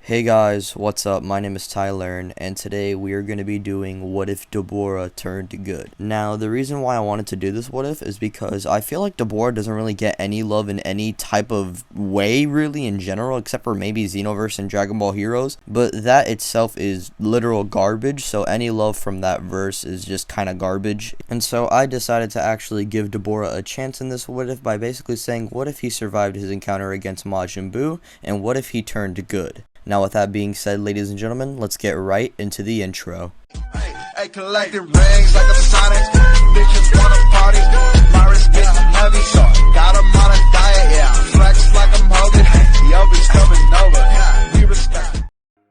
Hey guys, what's up? My name is Tyler, and today we are going to be doing What If Dabura Turned Good. Now, the reason why I wanted to do this What If is because I feel like Dabura doesn't really get any love in any type of way, really, in general, except for maybe Xenoverse and Dragon Ball Heroes, but that itself is literal garbage, so any love from that verse is just kind of garbage. And so I decided to actually give Dabura a chance in this What If by basically saying, what if he survived his encounter against Majin Buu, and what if he turned good? Now, with that being said, ladies and gentlemen, let's get right into the intro. Hey, collecting rings like a Sonic. Bitches wanna party. My wrist getting heavy. Got 'em on a diet, yeah. Flex like I'm Hogan. Yo, bitch coming over. We respect.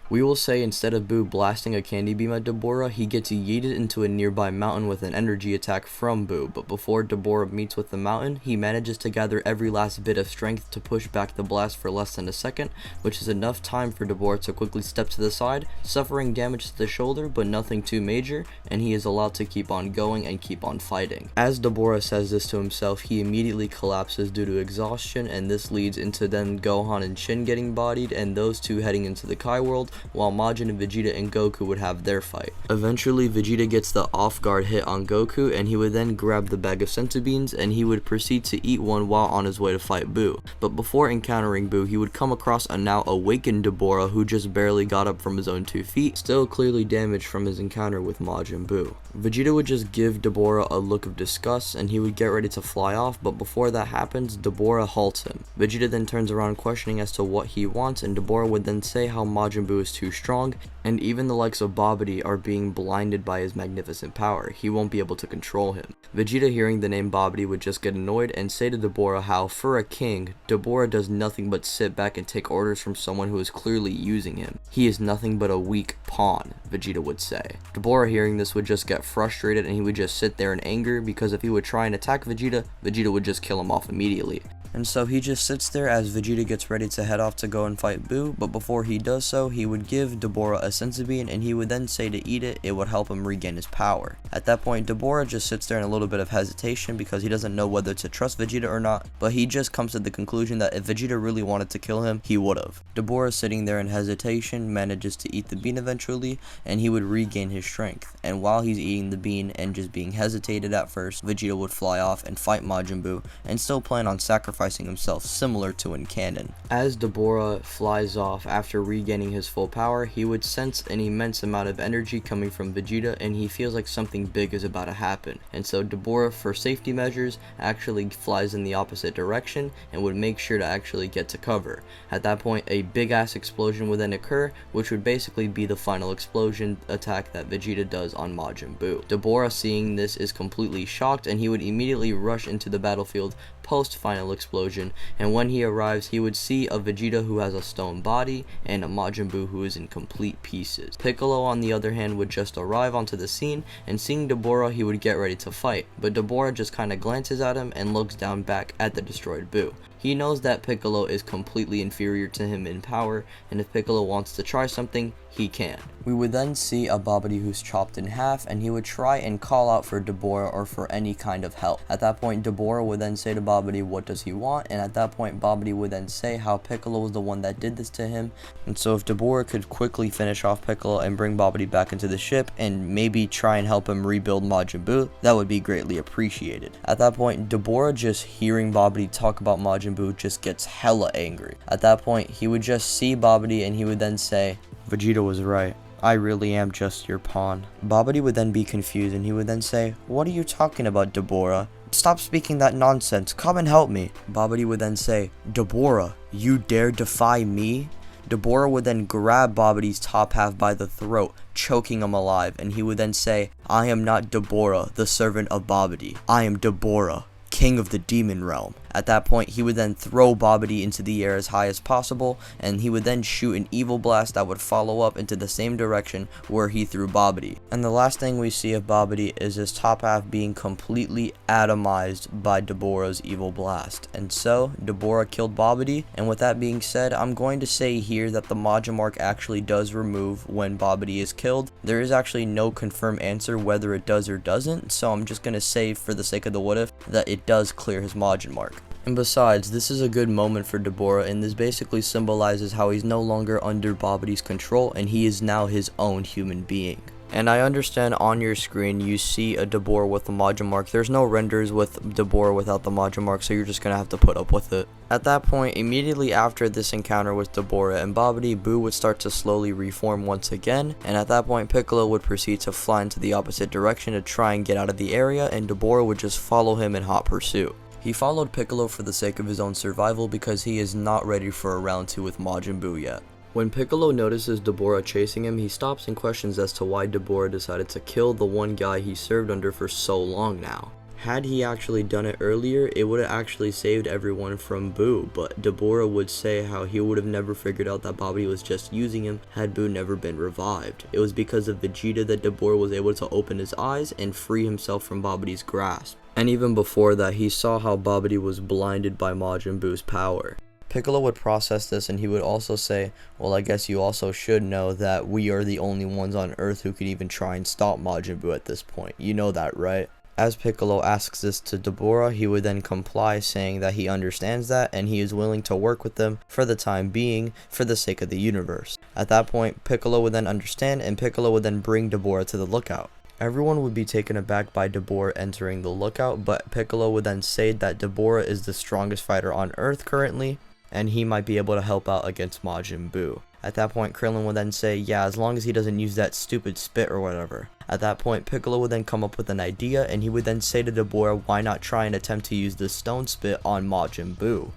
We will say instead of Buu blasting a candy beam at Dabura, he gets yeeted into a nearby mountain with an energy attack from Buu, but before Dabura meets with the mountain, he manages to gather every last bit of strength to push back the blast for less than a second, which is enough time for Dabura to quickly step to the side, suffering damage to the shoulder, but nothing too major, and he is allowed to keep on going and keep on fighting. As Dabura says this to himself, he immediately collapses due to exhaustion, and this leads into then Gohan and Shin getting bodied, and those two heading into the Kai world, while Majin and Vegeta and Goku would have their fight. Eventually, Vegeta gets the off-guard hit on Goku, and he would then grab the bag of senzu beans, and he would proceed to eat one while on his way to fight Buu. But before encountering Buu, he would come across a now awakened Dabura who just barely got up from his own 2 feet, still clearly damaged from his encounter with Majin Buu. Vegeta would just give Dabura a look of disgust, and he would get ready to fly off, but before that happens, Dabura halts him. Vegeta then turns around questioning as to what he wants, and Dabura would then say how Majin Buu is too strong, and even the likes of Babidi are being blinded by his magnificent power. He won't be able to control him. Vegeta, hearing the name Babidi, would just get annoyed and say to Dabura how, for a king, Dabura does nothing but sit back and take orders from someone who is clearly using him. He is nothing but a weak pawn, Vegeta would say. Dabura, hearing this, would just get frustrated, and he would just sit there in anger, because if he would try and attack Vegeta, Vegeta would just kill him off immediately. And so he just sits there as Vegeta gets ready to head off to go and fight Buu, but before he does so, he would give Dabura a senzu bean, and he would then say to eat it, it would help him regain his power. At that point, Dabura just sits there in a little bit of hesitation because he doesn't know whether to trust Vegeta or not, but he just comes to the conclusion that if Vegeta really wanted to kill him, he would've. Dabura, sitting there in hesitation, manages to eat the bean eventually, and he would regain his strength. And while he's eating the bean and just being hesitated at first, Vegeta would fly off and fight Majin Buu, and still plan on sacrificing himself, similar to in canon. As Dabura flies off after regaining his full power, he would sense an immense amount of energy coming from Vegeta, and he feels like something big is about to happen. And so Dabura, for safety measures, actually flies in the opposite direction and would make sure to actually get to cover. At that point, a big ass explosion would then occur, which would basically be the final explosion attack that Vegeta does on Majin Buu. Dabura, seeing this, is completely shocked, and he would immediately rush into the battlefield post-final explosion, and when he arrives, he would see a Vegeta who has a stone body and a Majin Buu who is in complete pieces. Piccolo, on the other hand, would just arrive onto the scene, and seeing Dabura, he would get ready to fight, but Dabura just kinda glances at him and looks down back at the destroyed Buu. He knows that Piccolo is completely inferior to him in power, and if Piccolo wants to try something, he can. We would then see a Babidi who's chopped in half, and he would try and call out for Dabura or for any kind of help. At that point, Dabura would then say to Babidi what does he want, and at that point Babidi would then say how Piccolo was the one that did this to him, and so if Dabura could quickly finish off Piccolo and bring Babidi back into the ship and maybe try and help him rebuild Majin Buu, that would be greatly appreciated. At that point, Dabura, just hearing Babidi talk about Majin Buu, just gets hella angry. At that point, he would just see Babidi, and he would then say, Vegeta was right. I really am just your pawn. Babidi would then be confused, and he would then say, what are you talking about, Dabura? Stop speaking that nonsense. Come and help me. Babidi would then say, Dabura, you dare defy me? Dabura would then grab Babidi's top half by the throat, choking him alive, and he would then say, I am not Dabura, the servant of Babidi. I am Dabura, king of the demon realm. At that point, he would then throw Babidi into the air as high as possible, and he would then shoot an evil blast that would follow up into the same direction where he threw Babidi. And the last thing we see of Babidi is his top half being completely atomized by Dabura's evil blast. And so, Dabura killed Babidi, and with that being said, I'm going to say here that the Majin mark actually does remove when Babidi is killed. There is actually no confirmed answer whether it does or doesn't, so I'm just going to say, for the sake of the what if, that it does clear his Majin mark. And besides, this is a good moment for Dabura, and this basically symbolizes how he's no longer under Babidi's control and he is now his own human being. And I understand on your screen you see a Dabura with the Majin mark. There's no renders with Dabura without the Majin mark, so you're just gonna have to put up with it. At that point, immediately after this encounter with Dabura and Babidi, Boo would start to slowly reform once again, and at that point Piccolo would proceed to fly into the opposite direction to try and get out of the area, and Dabura would just follow him in hot pursuit. He followed Piccolo for the sake of his own survival because he is not ready for a round 2 with Majin Buu yet. When Piccolo notices Dabura chasing him, he stops and questions as to why Dabura decided to kill the one guy he served under for so long now. Had he actually done it earlier, it would have actually saved everyone from Buu, but Dabura would say how he would have never figured out that Babidi was just using him had Buu never been revived. It was because of Vegeta that Dabura was able to open his eyes and free himself from Babidi's grasp. And even before that, he saw how Babidi was blinded by Majin Buu's power. Piccolo would process this, and he would also say, well, I guess you also should know that we are the only ones on Earth who could even try and stop Majin Buu at this point. You know that, right? As Piccolo asks this to Dabura, he would then comply, saying that he understands that and he is willing to work with them for the time being for the sake of the universe. At that point, Piccolo would then understand, and Piccolo would then bring Dabura to the lookout. Everyone would be taken aback by Dabura entering the lookout, but Piccolo would then say that Dabura is the strongest fighter on Earth currently, and he might be able to help out against Majin Buu. At that point, Krillin would then say, yeah, as long as he doesn't use that stupid spit or whatever. At that point, Piccolo would then come up with an idea, and he would then say to Dabura, why not try and attempt to use the stone spit on Majin Buu.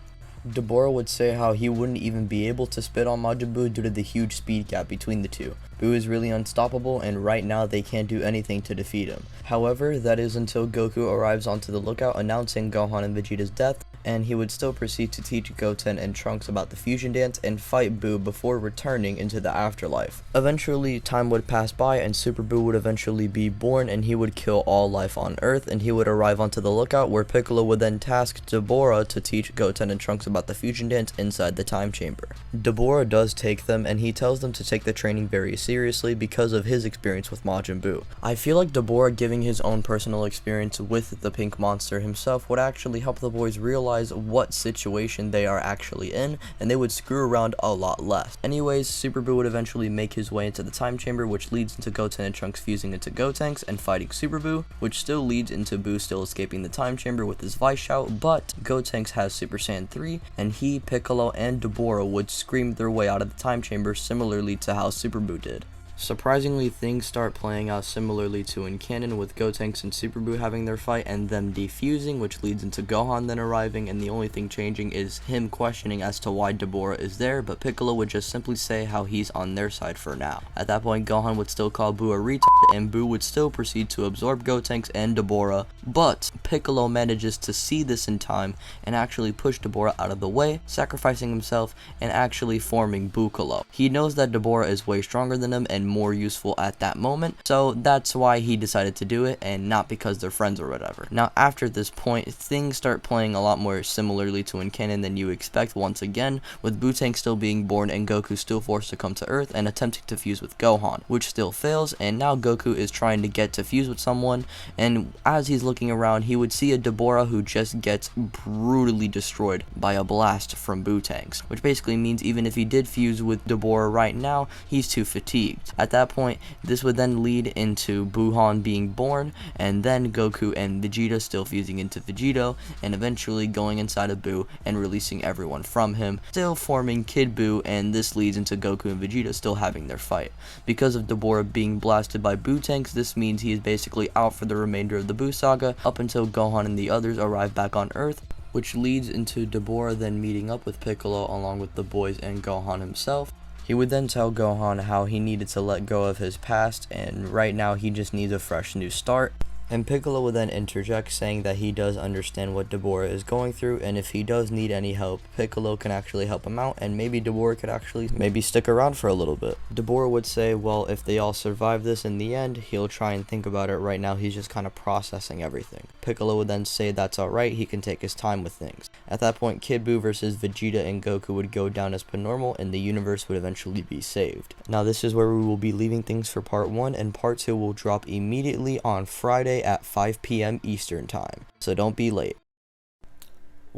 Dabura would say how he wouldn't even be able to spit on Majin Buu due to the huge speed gap between the two. Buu is really unstoppable, and right now they can't do anything to defeat him. However, that is until Goku arrives onto the lookout announcing Gohan and Vegeta's death, and he would still proceed to teach Goten and Trunks about the fusion dance and fight Buu before returning into the afterlife. Eventually, time would pass by and Super Buu would eventually be born, and he would kill all life on Earth, and he would arrive onto the lookout where Piccolo would then task Dabura to teach Goten and Trunks about the fusion dance inside the time chamber. Dabura does take them, and he tells them to take the training very seriously because of his experience with Majin Buu. I feel like Dabura giving his own personal experience with the pink monster himself would actually help the boys realize what situation they are actually in, and they would screw around a lot less. Anyways, Super Buu would eventually make his way into the time chamber, which leads into Goten and Trunks fusing into Gotenks and fighting Super Buu, which still leads into Buu still escaping the time chamber with his Vice Shout, but Gotenks has Super Saiyan 3, and he, Piccolo, and Dabura would scream their way out of the time chamber similarly to how Super Buu did. Surprisingly, things start playing out similarly to in canon, with Gotenks and Super Buu having their fight and them defusing, which leads into Gohan then arriving, and the only thing changing is him questioning as to why Dabura is there, but Piccolo would just simply say how he's on their side for now. At that point, Gohan would still call Buu a retard, and Buu would still proceed to absorb Gotenks and Dabura, but Piccolo manages to see this in time and actually push Dabura out of the way, sacrificing himself and actually forming Buccolo. He knows that Dabura is way stronger than him and more useful at that moment, so that's why he decided to do it, and not because they're friends or whatever. Now, after this point, things start playing a lot more similarly to in canon than you expect once again, with Buu still being born and Goku still forced to come to Earth and attempting to fuse with Gohan, which still fails, and now Goku is trying to get to fuse with someone, and as he's looking around, he would see a Dabura who just gets brutally destroyed by a blast from Buu, which basically means even if he did fuse with Dabura right now, he's too fatigued. At that point, this would then lead into Buhan being born, and then Goku and Vegeta still fusing into Vegito, and eventually going inside of Buu and releasing everyone from him, still forming Kid Buu, and this leads into Goku and Vegeta still having their fight. Because of Dabura being blasted by Buu, this means he is basically out for the remainder of the Buu saga, up until Gohan and the others arrive back on Earth, which leads into Dabura then meeting up with Piccolo along with the boys and Gohan himself. He would then tell Gohan how he needed to let go of his past, and right now he just needs a fresh new start. And Piccolo would then interject, saying that he does understand what Dabura is going through, and if he does need any help, Piccolo can actually help him out, and maybe Dabura could actually maybe stick around for a little bit. Dabura would say, well, if they all survive this in the end, he'll try and think about it. Right now he's just kind of processing everything. Piccolo would then say that's alright, he can take his time with things. At that point, Kid Buu versus Vegeta and Goku would go down as per normal, and the universe would eventually be saved. Now this is where we will be leaving things for part 1, and part 2 will drop immediately on Friday at 5 p.m. Eastern time, so don't be late.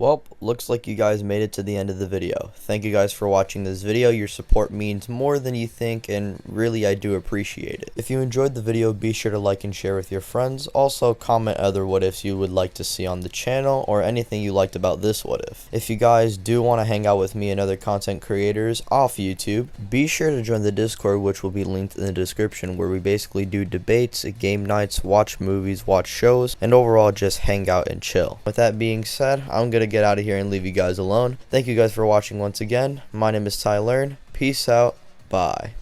Well, looks like you guys made it to the end of the video. Thank you guys for watching this video. Your support means more than you think, and really I do appreciate it. If you enjoyed the video, be sure to like and share with your friends. Also, comment other what ifs you would like to see on the channel, or anything you liked about this what if. If you guys do want to hang out with me and other content creators off YouTube, be sure to join the Discord, which will be linked in the description, where we basically do debates, game nights, watch movies, watch shows, and overall just hang out and chill. With that being said, I'm gonna get out of here and leave you guys alone. Thank you guys for watching once again. My name is Tyler. Peace out. Bye.